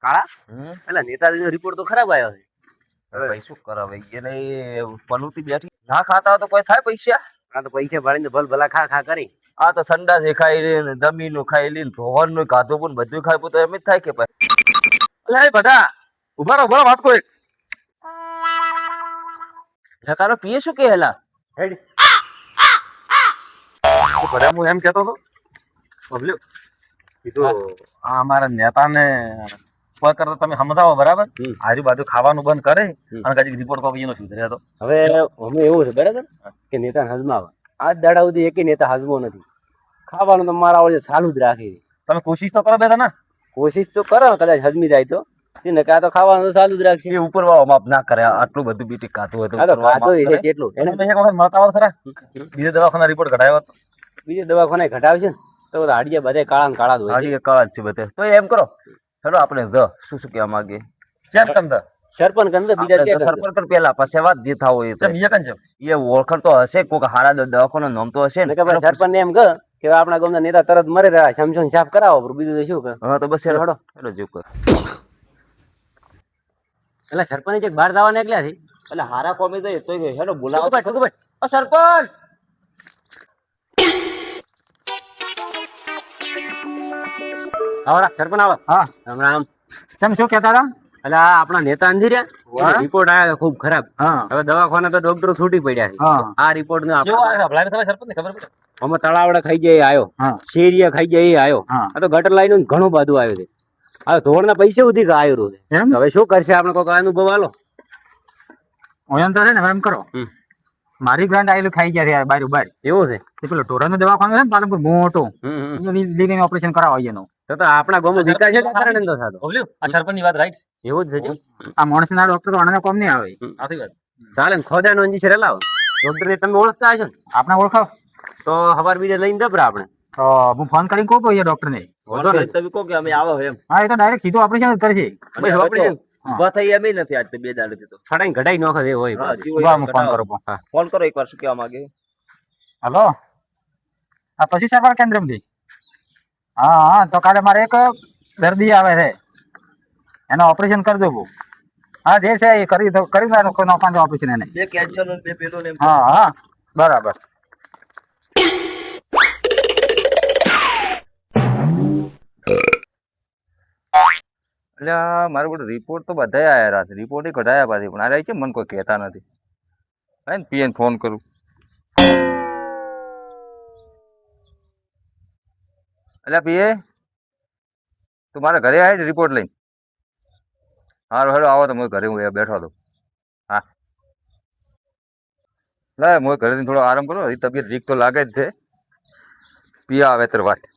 કાળા એટલે નેતાજીનો રિપોર્ટ તો ખરાબ આવ્યો છે. ભાઈ શું કરાવે એને પનોતી બેઠી ના ખાતા તો કોઈ થાય પૈસા. આ તો પૈસા ભાડીને ભલ ભલા ખા ખા કરી. આ તો સંડાસ ખાઈ લે જમીન ખાઈ લે ધોવાનું ગાધું પણ બધું ખાય તો એમ જ થાય કે ભાઈ બધા ઉભા રહો વાત કોઈ તારો પીએ શું કે હેલા હેડ બધા હું એમ કેતો હતો બબલ્યુ કીધું આ અમારા નેતાને કોઈ કરતા તમે સમજાવો બરાબર આજુબાજુ ખાવાનું બંધ કરે અને કદી રિપોર્ટ કોપી એનો સુધર્યા તો હવે અમે એવું છે બરાબર કે નેતા હજમાવા આજ દાડા સુધી એક નેતા હજમો નથી. ખાવાનું તો મારા આવડે ચાલુ જ રાખી. તમે કોશિશ તો કરો બેટા ના કોશિશ તો કરો કદાચ હજમી જાય તો કા તો ખાવાનું તો ચાલુ જ રાખશે. એ ઉપર વાળો માપ ના કરે આટલું બધું બીટી કાતું હતું એટલું એને એક વખત મળતા હોય ખરા બીજે દવાખાના રિપોર્ટ કઢાયો હતો બીજે દવાખાને ઘટાડશે ને તો હાડિયા બધે કાળા ને કાળા જ હોય. હાડિયા કાળા જ છે બધે તો એમ કરો હેલો આપણે શું શું કહેવા માંગે ચેક કંદ સરપંચ કંદ બીજા સરપંચ તો પેલા પછી વાત જે થાવ એ એ ઓળખણ તો હશે કોઈક હારા દવાખાનો નામ તો હશે ને સરપંચ ને એમ કે આપણા ગામના નેતા તરત મરે રહ્યા સમજો સાફ કરાવો બીજું તો શું કે હા તો બસ હેડો જો એટલે સરપંચ એક બહાર જવાના એકલા છે એટલે હારા કોમે તો તો હેડો બોલાવો ભાઈ સરપંચ આવડા સરપંચ આવો. હા રામ રામ. તમે શું કહેતા હતા? એટલે આ આપણા નેતા અંધી રહ્યા રિપોર્ટ આવ્યો ખૂબ ખરાબ. હવે દવાખાના તો ડોક્ટરો છૂટી પડ્યા છે. આ રિપોર્ટ નો અમે તળાવડા ખાઈ જાય આવ્યો શેરિયા ખાઈ જાય આવ્યો આ તો ગટર લાઈન ઘણું બધું આવ્યું છે. હવે ધોળ ના પૈસા સુધી આવ્યું છે. હવે શું કરશે આપણે કોઈ અનુભવ આલો ઓયન તો છે ને એમ કરો મારી ગ્રાન્ટ આવેલું ખાઈ ગયા યાર બાર બાર એવું છે. પેલો ટોરાનો દવાખાનો છે ને પાલનપુર મોટો લીલીને ઓપરેશન કરાવો એનું તો આપણા ગામમાં વિકાસ છે આ સરપંચ ની વાત રાઈટ એવું જ છે. આ માણસના ડોક્ટર આના કોમ નહીં આવે ચાલે ને ખોદાનો ઇન્જેક્શન લાવો ડોક્ટર ને તમે ઓળખતા હશો ને આપણે ઓળખાવ તો ખબર બીજે લઈને દબરા આપણે તો હું ફોન કરીને કહું એ ડોક્ટર ને તમે કહો કે અમે આવો એમ હા એ તો ડાયરેક્ટ સીધું ઓપરેશન જ કરશે ઉભા થઈ એમ નથી આજ બે દાડે તો ફટાઈ ઘટાઈ નોખે એ હોય હું ફોન કરું ફોન કરો એકવાર શું કહેવા માંગે હલો આ પશુ સારવાર કેન્દ્રમાંથી હા હા તો કાલે મારે એક દર્દી આવે છે એનું ઓપરેશન કરજો બહુ હા જે છે એ કરી નાખવાનું ઓપરેશન એને બે કેન્સર નું બે પેલો ને હા હા બરાબર એટલે મારું બધું રિપોર્ટ તો બધા આવ્યા રાતે રિપોર્ટ કઢાયા પાછી પણ આ છે મને કોઈ કહેતા નથી હા ને પીએન ફોન કરું એટલે પીએ તું મારા ઘરે આવી રિપોર્ટ લઈને હારું હેડો આવો તો હું ઘરે હું બેઠો હતો હા લે હું ઘરેથી થોડો આરામ કરું તબિયત વીક તો લાગે જ છે પીયા આવે તાર વાત